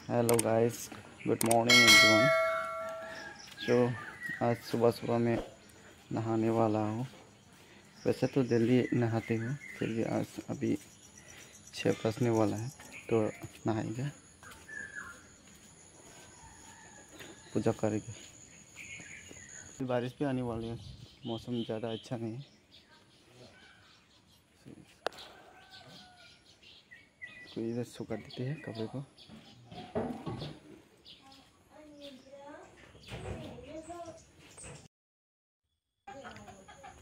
Hello guys, good morning everyone. जो आज सुबह सुबह मैं नहाने वाला हूँ। वैसे तो जल्दी नहाते हूँ, फिर भी आज अभी 6 बजने वाला है तो नहाएंगे, पूजा करेंगे। बारिश भी आने वाली है, मौसम ज़्यादा अच्छा नहीं है। तो इधर सुखा देते हैं कपड़े को।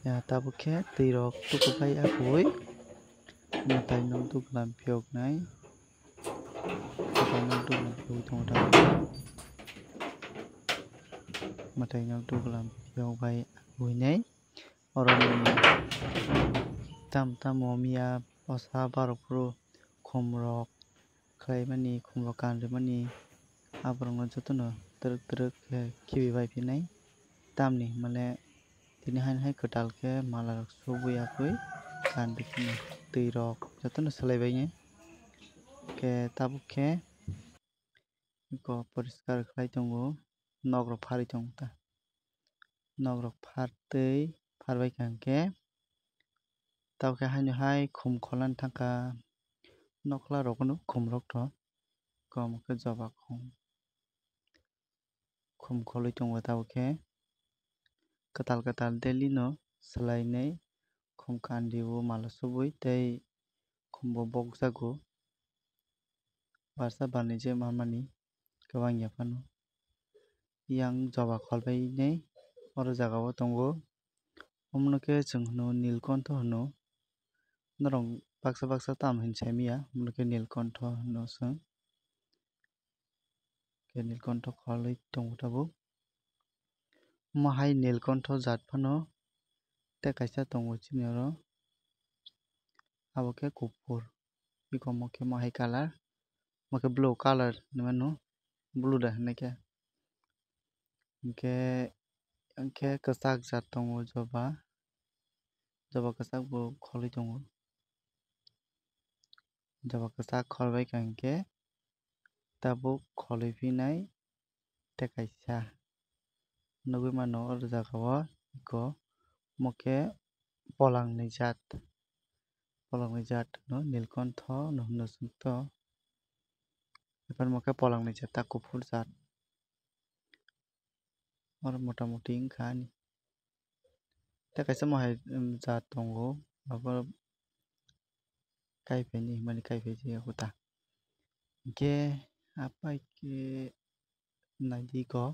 Ya tabuknya tirok tu kebai akui matai nong tu kelam piok nai matai nong tu kelam piok tong tang matai nong tu kelam piok bai akui nai orang tam tam momia osa barok pro khomrok khai mani khomrokan re mani abrong no jotono truk truk khibi bai pinai tamni mane tini hai ketal ke malarok subui akui kan bikini tirok jotono selai bai ne ke tabukhe ko poriskar khlai tongo nogrok phari tongta nogrok phartei pharbai kangke tabukhe haino hai khum kholan thangka nokla rokno khumrok tho kom ke joba khum kholoi tongo tabukhe katal katal daily no selai nei khum kandi o mala subui tei khumbo bokjago barsa barni je mamani kwbang yaphano yang joba kholbai nei oro jagao tongo omono ke chung hino nilkontho hino norong baksa baksa tam hin saimia omono ke nilkontho hino chwng ke nilkontho kholoi tongo tabuk omo hai nilkontho jaat phano tei kaisa tongo chini oro abo ke kufur biko mo ke mo hai colour mo ke blue colour ni mano blue da hinai ke hingke kwchak jaat tongo joba kwchak bo kholoi tongo joba kwchak kholbai ka hingke tabuk kholoi pinai tei kaisa nugui mano oro jagao iko mo ke polang ni jaat no nilkontho no hino chwngto ephar mo ke polang ni jaat ta kufur jaat oro motamoti wngkha ni tei kaisa mo hai jaat tongo abo kaipai ni himani kaipai je huta hingke apaike naidi ko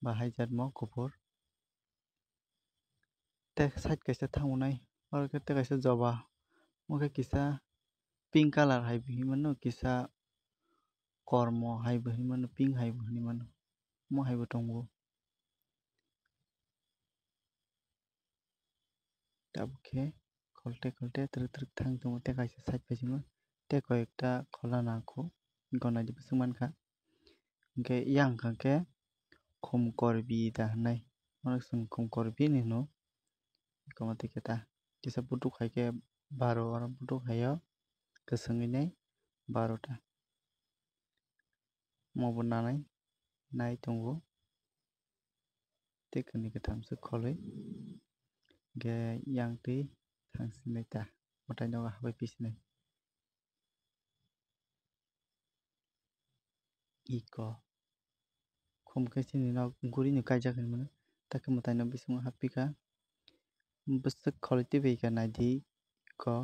bahai jaat mo kufur tei side kaisa thangnai oro ke tei kaisa joba mo ke kisa pink colour hai bo himano kisa kormo hai bo himano pink hai bo hinmano mo hai bo tongo tabukhe kholte kholte truk truk thang tongo tei kaisa side paisingmo tei koyekta khola nangkho gom naidi bo chwngmankha hingke yang hingka khe khum korbi da hinai oro chwng khum korbi ni hino iko tei keta kisa butuk hai khe 12 oro butuk hai o kwswngui nai 12 ta mo bo nai tongo tei kwni kwtham se kholoi hingke yang tui thangsinai ta mwtai nogo habai pisinai iko khum khe chini nog guri ni kaijak hinmano take mwtai no bisingo happhika bwswk kholoi tibika naidi ko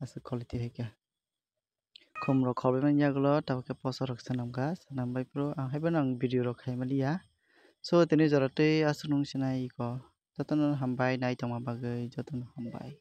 aswk kholoi tibaika khum rok kholbai mani yagulo tabukhe posa rok swnamkha swnambai pro ang haibano video rok khai mania so tini jora tui aswk nung sinai iko jotono hambai nai tongma bagui jotono hambai।